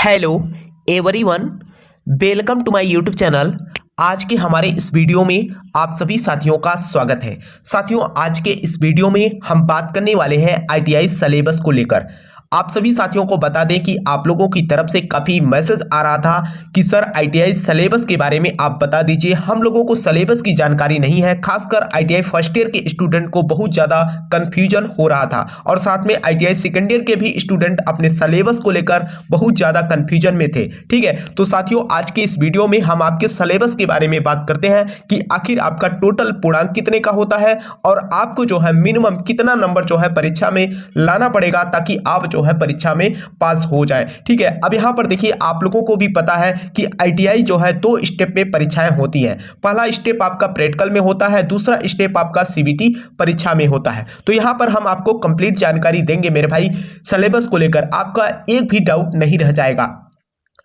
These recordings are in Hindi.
Hello everyone, welcome to my YouTube channel. आज के हमारे इस वीडियो में आप सभी साथियों का स्वागत है। साथियों, आज के इस वीडियो में हम बात करने वाले हैं आईटीआई सिलेबस को लेकर। आप सभी साथियों को बता दें कि आप लोगों की तरफ से काफ़ी मैसेज आ रहा था कि सर आईटीआई सिलेबस के बारे में आप बता दीजिए। हम लोगों को सिलेबस की जानकारी नहीं है, खासकर आईटीआई फर्स्ट ईयर के स्टूडेंट को बहुत ज़्यादा कन्फ्यूजन हो रहा था और साथ में आईटीआई सेकेंड ईयर के भी स्टूडेंट अपने सिलेबस को लेकर बहुत ज़्यादा कन्फ्यूजन में थे। ठीक है, तो साथियों आज के इस वीडियो में हम आपके सिलेबस के बारे में बात करते हैं कि आखिर आपका टोटल पूर्णांक कितने का होता है और आपको जो है मिनिमम कितना नंबर जो है परीक्षा में लाना पड़ेगा ताकि आप जो है परीक्षा में पास हो जाए। ठीक है, अब यहां पर देखिए, आप लोगों को भी पता है कि आईटीआई जो है 2 स्टेप में परीक्षाएं होती है। पहला स्टेप आपका प्रैक्टिकल में होता है, दूसरा स्टेप आपका सीबीटी परीक्षा में होता है। तो यहां पर हम आपको कंप्लीट जानकारी देंगे मेरे भाई सिलेबस को लेकर, आपका एक भी डाउट नहीं रह जाएगा।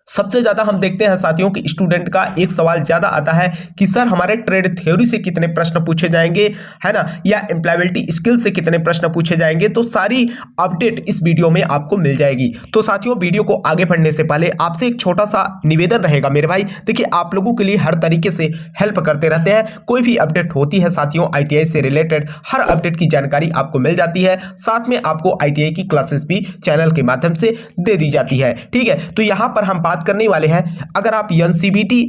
सबसे ज्यादा हम देखते हैं साथियों कि स्टूडेंट का एक सवाल ज्यादा आता है कि सर हमारे ट्रेड थ्योरी से कितने प्रश्न पूछे जाएंगे, है ना, या एम्प्लॉयबिलिटी स्किल से कितने प्रश्न पूछे जाएंगे। तो सारी अपडेट इस वीडियो में आपको मिल जाएगी। तो साथियों, वीडियो को आगे बढ़ने से पहले आपसे एक छोटा सा निवेदन रहेगा मेरे भाई। देखिए, आप लोगों के लिए हर तरीके से हेल्प करते रहते हैं। कोई भी अपडेट होती है साथियों आईटीआई से रिलेटेड, हर अपडेट की जानकारी आपको मिल जाती है। साथ में आपको आईटीआई की क्लासेस भी चैनल के माध्यम से दे दी जाती है। ठीक है, तो यहां पर हम बात करने वाले हैं, अगर आप एनसीबीटी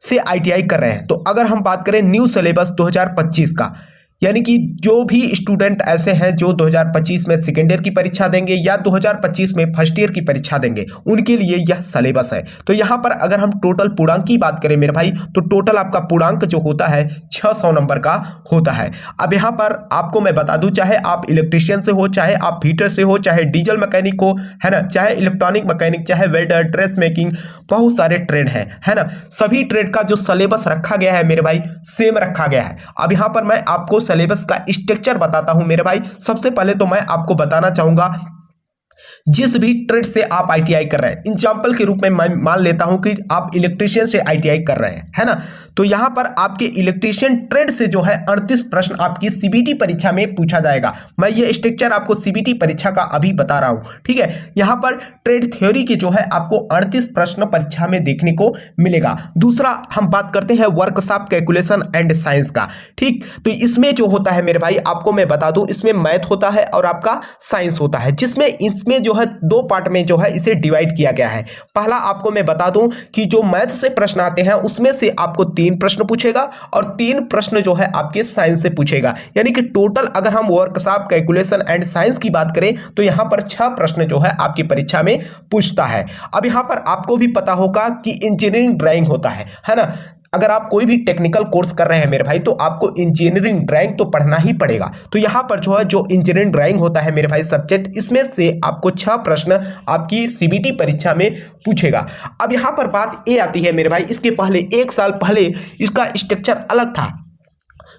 से आईटीआई कर रहे हैं तो अगर हम बात करें न्यू सिलेबस 2025 का, यानी कि जो भी स्टूडेंट ऐसे हैं जो 2025 में सेकेंड ईयर की परीक्षा देंगे या 2025 में फर्स्ट ईयर की परीक्षा देंगे, उनके लिए यह सिलेबस है। तो यहां पर अगर हम टोटल पूर्णांक की बात करें मेरे भाई, तो टोटल आपका पूर्णांक जो होता है 600 नंबर का होता है। अब यहां पर आपको मैं बता दूं, चाहे आप इलेक्ट्रीशियन से हो, चाहे आप फिटर से हो, चाहे डीजल मैकेनिक हो, है ना, चाहे इलेक्ट्रॉनिक मैकेनिक, चाहे वेल्डर, ड्रेस मेकिंग, बहुत सारे ट्रेड है ना, सभी ट्रेड का जो सिलेबस रखा गया है मेरे भाई सेम रखा गया है। अब यहां पर मैं आपको सिलेबस का स्ट्रक्चर बताता हूं मेरे भाई। सबसे पहले तो मैं आपको बताना चाहूंगा, जिस भी ट्रेड से आप आईटीआई कर रहे हैं, एग्जांपल के रूप में मैं मान लेता हूं कि आप इलेक्ट्रीशियन से आईटीआई कर रहे हैं, है ना, तो यहां पर आपके इलेक्ट्रीशियन ट्रेड से जो है 38 प्रश्न आपकी सीबीटी परीक्षा में पूछा जाएगा। मैं ये स्ट्रक्चर आपको सीबीटी परीक्षा का अभी बता रहा हूं। ठीक है, यहां पर ट्रेड थ्योरी के जो है आपको 38 प्रश्न परीक्षा में देखने को मिलेगा। दूसरा हम बात करते हैं वर्कशॉप कैलकुलेशन एंड साइंस का। ठीक, तो इसमें जो होता है मेरे भाई, आपको मैं बता दूं, इसमें मैथ होता है और आपका साइंस होता है, जिसमें इसमें जो है 2 पार्ट में जो है इसे डिवाइड किया गया है। पहला आपको मैं बता दूं कि जो मैथ से प्रश्न आते हैं उसमें से आपको 3 प्रश्न पूछेगा और 3 प्रश्न जो है आपके साइंस से पूछेगा। यानी कि टोटल अगर हम वर्कशॉप कैलकुलेशन एंड साइंस की बात करें तो यहां पर 6 प्रश्न जो है आपकी परीक्षा में पूछता है। अब यहां पर आपको भी पता होगा कि इंजीनियरिंग ड्राइंग होता है ना, अगर आप कोई भी टेक्निकल कोर्स कर रहे हैं मेरे भाई तो आपको इंजीनियरिंग ड्राइंग तो पढ़ना ही पड़ेगा। तो यहां पर जो है जो इंजीनियरिंग ड्राइंग होता है मेरे भाई सब्जेक्ट, इसमें से आपको 6 प्रश्न आपकी सीबीटी परीक्षा में पूछेगा। अब यहां पर बात ये आती है मेरे भाई, इसके पहले 1 साल पहले इसका स्ट्रक्चर अलग था।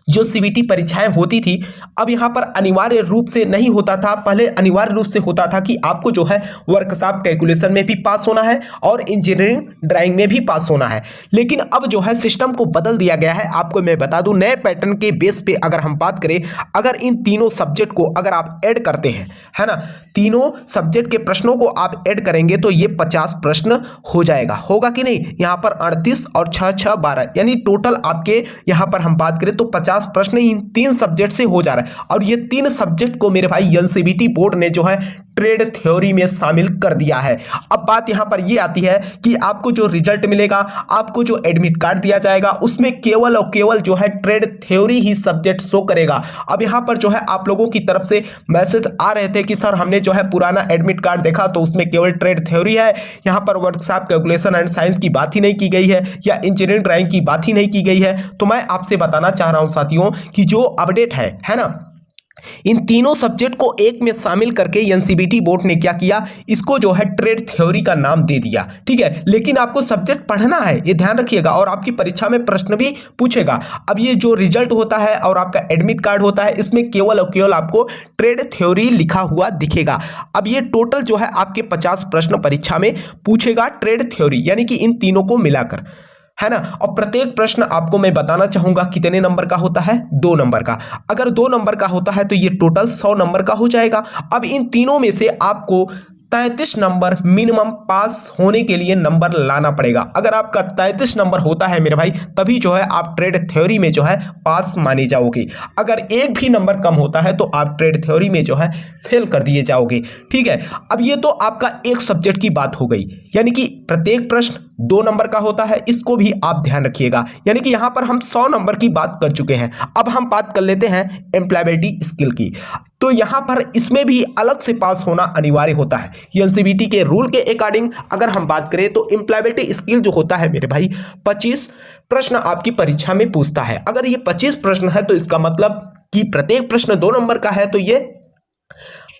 जो सीबीटी परीक्षाएं होती थी, अब यहां पर अनिवार्य रूप से नहीं होता था। पहले अनिवार्य रूप से होता था कि आपको जो है वर्कशॉप कैलकुलेशन में भी पास होना है और इंजीनियरिंग ड्राइंग में भी पास होना है। लेकिन अब जो है सिस्टम को बदल दिया गया है। आपको मैं बता दूं, नए पैटर्न के बेस पे अगर हम बात करें, अगर इन तीनों सब्जेक्ट को अगर आप ऐड करते हैं, है ना, तीनों सब्जेक्ट के प्रश्नों को आप ऐड करेंगे तो ये 50 प्रश्न हो जाएगा। होगा कि नहीं? यहां पर 38 और 6 6 12, यानी टोटल आपके यहां पर हम बात करें तो 50 प्रश्न इन 3 सब्जेक्ट से हो जा रहा है। और ये 3 सब्जेक्ट को मेरे भाई एनसीबीटी बोर्ड ने जो है ट्रेड थ्योरी में शामिल कर दिया है। अब बात यहां पर ये आती है कि आपको जो रिजल्ट मिलेगा, आपको जो एडमिट कार्ड दिया जाएगा, उसमें केवल और केवल जो है ट्रेड थ्योरी ही सब्जेक्ट शो करेगा। अब यहां पर जो है आप लोगों की तरफ से मैसेज आ रहे थे कि सर हमने जो है पुराना एडमिट कार्ड देखा तो उसमें केवल ट्रेड थ्योरी है, यहां पर वर्कशॉप कैलकुलेशन एंड साइंस की बात ही नहीं की गई है या इंजीनियरिंग ड्राइंग की बात ही नहीं की गई है। तो मैं आपसे बताना चाह रहा हूं साथियों कि जो अपडेट है ना, इन तीनों सब्जेक्ट को एक में शामिल करके एनसीबीटी बोर्ड ने क्या किया, इसको जो है ट्रेड थ्योरी का नाम दे दिया। ठीक है, लेकिन आपको सब्जेक्ट पढ़ना है, ये ध्यान रखिएगा, और आपकी परीक्षा में प्रश्न भी पूछेगा। अब ये जो रिजल्ट होता है और आपका एडमिट कार्ड होता है, इसमें केवल और केवल आपको ट्रेड थ्योरी लिखा हुआ दिखेगा। अब ये टोटल जो है आपके 50 प्रश्न परीक्षा में पूछेगा ट्रेड थ्योरी, यानी कि इन तीनों को मिलाकर, है ना। और प्रत्येक प्रश्न आपको मैं बताना चाहूंगा कितने नंबर का होता है, 2 नंबर का। अगर 2 नंबर का होता है तो ये टोटल 100 नंबर का हो जाएगा। अब इन तीनों में से आपको 33 नंबर मिनिमम पास होने के लिए नंबर लाना पड़ेगा। अगर आपका 33 नंबर होता है मेरे भाई तभी जो है आप ट्रेड थ्योरी में जो है पास माने जाओगे। अगर एक भी नंबर कम होता है तो आप ट्रेड थ्योरी में जो है फेल कर दिए जाओगे। ठीक है, अब ये तो आपका एक सब्जेक्ट की बात हो गई, यानी कि प्रत्येक प्रश्न 2 नंबर का होता है, इसको भी आप ध्यान रखिएगा। यानी कि यहां पर हम 100 नंबर की बात कर चुके हैं। अब हम बात कर लेते हैं एम्प्लॉयबिलिटी स्किल की। तो यहां पर इसमें भी अलग से पास होना अनिवार्य होता है। एनसीबीटी के रूल के अकॉर्डिंग अगर हम बात करें तो एम्प्लॉयबिलिटी स्किल जो होता है मेरे भाई 25 प्रश्न आपकी परीक्षा में पूछता है। अगर ये 25 प्रश्न है तो इसका मतलब कि प्रत्येक प्रश्न 2 नंबर का है तो ये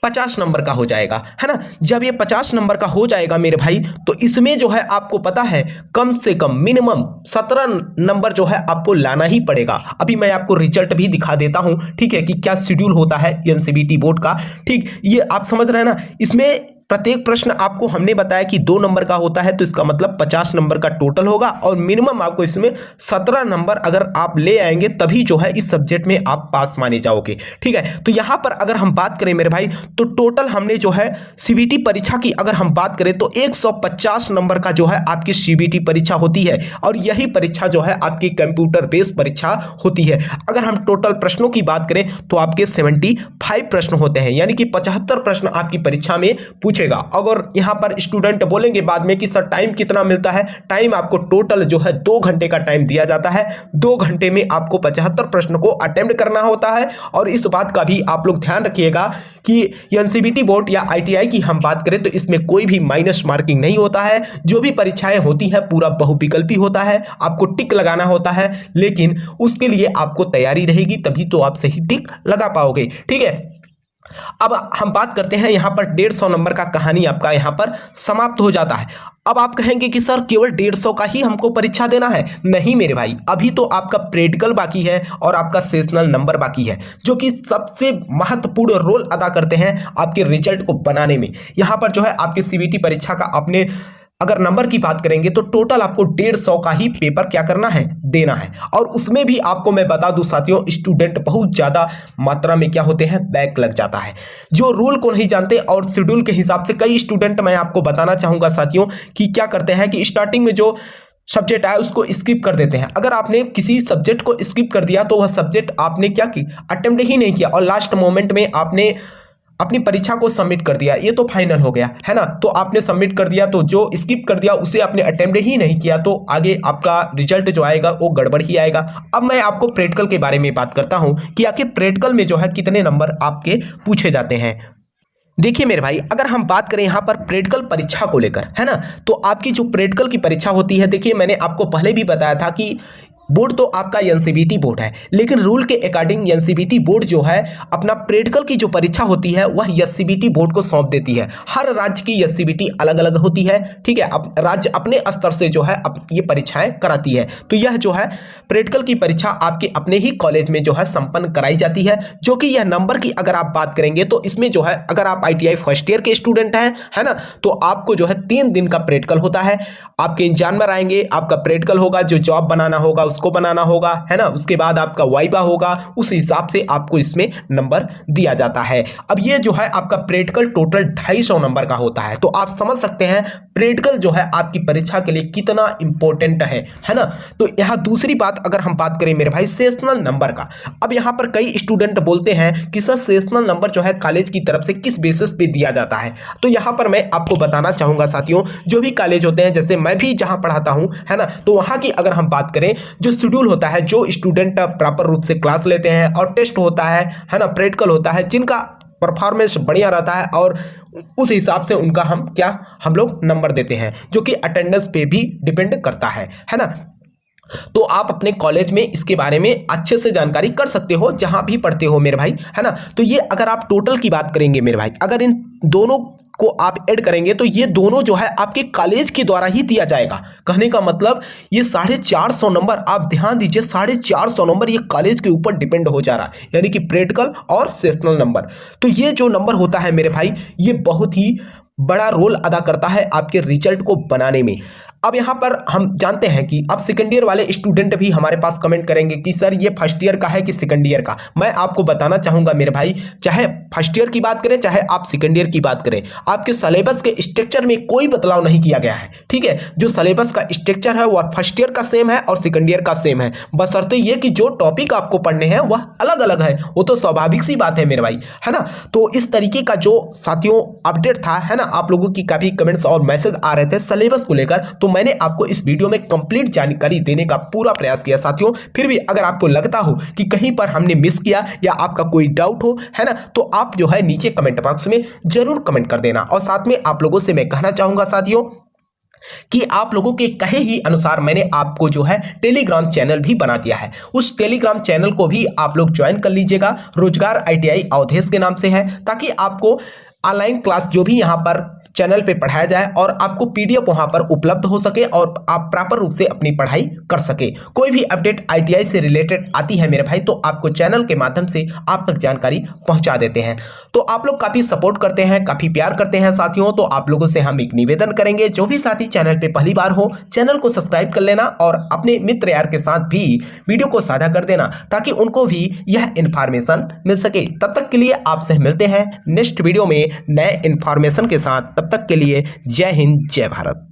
50 नंबर का हो जाएगा, है ना। जब ये 50 नंबर का हो जाएगा मेरे भाई तो इसमें जो है आपको पता है कम से कम मिनिमम 17 नंबर जो है आपको लाना ही पड़ेगा। अभी मैं आपको रिजल्ट भी दिखा देता हूं, ठीक है, कि क्या शेड्यूल होता है एनसीबीटी बोर्ड का। ठीक, ये आप समझ रहे हैं ना। इसमें प्रत्येक प्रश्न आपको हमने बताया कि 2 नंबर का होता है तो इसका मतलब 50 नंबर का टोटल होगा और मिनिमम आपको इसमें 17 नंबर अगर आप ले आएंगे तभी जो है इस सब्जेक्ट में आप पास माने जाओगे। ठीक है, तो यहां पर अगर हम बात करें मेरे भाई तो टोटल हमने जो है सीबीटी परीक्षा की अगर हम बात करें तो 150 नंबर का जो है आपकी सीबीटी परीक्षा होती है और यही परीक्षा जो है आपकी कंप्यूटर बेस्ड परीक्षा होती है। अगर हम टोटल प्रश्नों की बात करें तो आपके 75 प्रश्न होते हैं, यानी कि 75 प्रश्न आपकी परीक्षा में पूछेगा। अगर यहां पर स्टूडेंट बोलेंगे बाद में कि सर टाइम कितना मिलता है, टाइम आपको टोटल जो है 2 घंटे का टाइम दिया जाता है। 2 घंटे में आपको 75 प्रश्न को अटेम्प्ट करना होता है। और इस बात का भी आप लोग ध्यान रखिएगा कि एनसीबीटी बोर्ड या आईटीआई की हम बात करें तो इसमें कोई भी माइनस मार्किंग नहीं होता है। जो भी परीक्षाएं होती हैं पूरा बहुविकल्पी होता है, आपको टिक लगाना होता है, लेकिन उसके लिए आपको तैयारी रहेगी तभी तो आप सही टिक लगा पाओगे। ठीक है, अब हम बात करते हैं यहां पर 150 नंबर का कहानी आपका यहां पर समाप्त हो जाता है। अब आप कहेंगे कि सर केवल 150 का ही हमको परीक्षा देना है। नहीं मेरे भाई, अभी तो आपका प्रैक्टिकल बाकी है और आपका सेशनल नंबर बाकी है, जो कि सबसे महत्वपूर्ण रोल अदा करते हैं आपके रिजल्ट को बनाने में। यहां पर जो है आपके सीबीटी परीक्षा का अपने अगर नंबर की बात करेंगे तो टोटल आपको 150 का ही पेपर क्या करना है, देना है। और उसमें भी आपको मैं बता दूं साथियों, स्टूडेंट बहुत ज़्यादा मात्रा में क्या होते हैं, बैक लग जाता है, जो रूल को नहीं जानते। और शेड्यूल के हिसाब से कई स्टूडेंट, मैं आपको बताना चाहूँगा साथियों, कि क्या करते हैं कि स्टार्टिंग में जो सब्जेक्ट आया उसको स्किप कर देते हैं। अगर आपने किसी सब्जेक्ट को स्किप कर दिया तो वह सब्जेक्ट आपने क्या की, अटेम्प्ट ही नहीं किया और लास्ट मोमेंट में आपने अपनी परीक्षा को सबमिट कर दिया, ये तो फाइनल हो गया, है ना। तो आपने सबमिट कर दिया, तो जो स्किप कर दिया उसे आपने अटेम्प्ट ही नहीं किया तो आगे आपका रिजल्ट जो आएगा वो गड़बड़ ही आएगा। अब मैं आपको प्रैक्टिकल के बारे में बात करता हूं कि आखिर प्रैक्टिकल में जो है कितने नंबर आपके पूछे जाते हैं। देखिए मेरे भाई, अगर हम बात करें यहाँ पर प्रैक्टिकल परीक्षा को लेकर, है ना, तो आपकी जो प्रैक्टिकल की परीक्षा होती है, देखिए मैंने आपको पहले भी बताया था कि बोर्ड तो आपका एनसीबीटी बोर्ड है, लेकिन रूल के अकॉर्डिंग एनसीबीटी बोर्ड जो है अपना प्रैक्टिकल की जो परीक्षा होती है वह एससीबीटी बोर्ड को सौंप देती है। हर राज्य की एससीबीटी अलग अलग होती है। ठीक है, अब राज्य अपने स्तर से जो है अब ये परीक्षाएं कराती है। तो यह जो है प्रैक्टिकल की परीक्षा आपके अपने ही कॉलेज में जो है संपन्न कराई जाती है। जो कि यह नंबर की अगर आप बात करेंगे तो इसमें जो है अगर आप ITI फर्स्ट ईयर के स्टूडेंट हैं, है ना, तो आपको जो है 3 दिन का प्रैक्टिकल होता है। आपके एग्जामिनर आएंगे, आपका प्रैक्टिकल होगा, जो जॉब बनाना होगा उसको बनाना होगा, है ना, उसके बाद आपका वाइवा होगा, उस हिसाब से आपको इसमें नंबर दिया जाता है। अब ये जो है आपका प्रैक्टिकल टोटल 250 नंबर का होता है। तो आप समझ सकते हैं प्रैक्टिकल जो है आपकी परीक्षा के लिए कितना इंपॉर्टेंट है ना। तो यहां दूसरी बात अगर हम बात करें मेरे भाई सेशनल नंबर का। अब यहां पर कई स्टूडेंट बोलते हैं कि सर सेशनल नंबर जो है कॉलेज की तरफ से किस बेसिस पे दिया जाता है। तो यहां पर मैं आपको बताना चाहूंगा साथियों, जो भी कॉलेज होते हैं, जैसे मैं भी जहां पढ़ाता हूं, है ना, तो वहां की अगर हम बात करें, जो शेड्यूल होता है, जो स्टूडेंट प्रॉपर रूप से क्लास लेते हैं और टेस्ट होता है ना, प्रैक्टिकल होता है, जिनका परफॉर्मेंस बढ़िया रहता है और उस हिसाब से उनका हम लोग नंबर देते हैं, जो कि अटेंडेंस पे भी डिपेंड करता है ना। तो आप अपने कॉलेज में इसके बारे में अच्छे से जानकारी कर सकते हो जहां भी पढ़ते हो मेरे भाई, है ना। तो ये अगर आप टोटल की बात करेंगे मेरे भाई, अगर इन दोनों को आप ऐड करेंगे तो ये दोनों जो है आपके कॉलेज के द्वारा ही दिया जाएगा। कहने का मतलब ये 450 नंबर, आप ध्यान दीजिए, 450 नंबर ये कॉलेज के ऊपर डिपेंड हो जा रहा है, यानी कि प्रैक्टिकल और सेशनल नंबर। तो ये जो नंबर होता है मेरे भाई, ये बहुत ही बड़ा रोल अदा करता है आपके रिजल्ट को बनाने में। अब यहाँ पर हम जानते हैं कि अब सेकंड ईयर वाले स्टूडेंट भी हमारे पास कमेंट करेंगे कि सर ये फर्स्ट ईयर का है कि सेकंड ईयर का। मैं आपको बताना चाहूंगा मेरे भाई, चाहे फर्स्ट ईयर की बात करें चाहे आप सेकंड ईयर की बात करें, आपके सिलेबस के स्ट्रक्चर में कोई बदलाव नहीं किया गया है। ठीक है, जो सिलेबस का स्ट्रक्चर है वह फर्स्ट ईयर का सेम है और सेकंड ईयर का सेम है, बशर्ते ये कि जो टॉपिक आपको पढ़ने हैं वह अलग अलग है। वो तो स्वाभाविक सी बात है मेरे भाई, है ना। तो इस तरीके का जो साथियों अपडेट था, है ना, आप लोगों की काफी कमेंट्स और मैसेज आ रहे थे सिलेबस को लेकर, तो मैंने आपको इस वीडियो में कंप्लीट जानकारी देने का पूरा प्रयास किया साथियों। फिर भी अगर आपको लगता हो कि कहीं पर हमने मिस किया या आपका कोई डाउट हो, है ना, तो आप जो है नीचे कमेंट बॉक्स में जरूर कमेंट कर देना। और साथ में आप लोगों से मैं कहना चाहूंगा साथियों कि आप लोगों के कहे ही अनुसार मैंने आपको जो है टेलीग्राम चैनल भी बना दिया है। उस टेलीग्राम चैनल को भी आप लोग ज्वाइन कर लीजिएगा, रोजगार ITI अवधेश के नाम से है, ताकि आपको ऑनलाइन क्लास जो भी यहाँ पर चैनल पे पढ़ाया जाए और आपको PDF वहां पर उपलब्ध हो सके और आप प्रॉपर रूप से अपनी पढ़ाई कर सके। कोई भी अपडेट ITI से रिलेटेड आती है मेरे भाई तो आपको चैनल के माध्यम से आप तक जानकारी पहुंचा देते हैं। तो आप लोग काफी सपोर्ट करते हैं, काफी प्यार करते हैं साथियों। तो आप लोगों से हम एक निवेदन करेंगे, जो भी साथी चैनल पे पहली बार हो चैनल को सब्सक्राइब कर लेना और अपने मित्र यार के साथ भी वीडियो को साझा कर देना, ताकि उनको भी यह इंफॉर्मेशन मिल सके। तब तक के लिए आपसे मिलते हैं नेक्स्ट वीडियो में नए इंफॉर्मेशन के साथ। तब तक के लिए जय हिंद, जय भारत।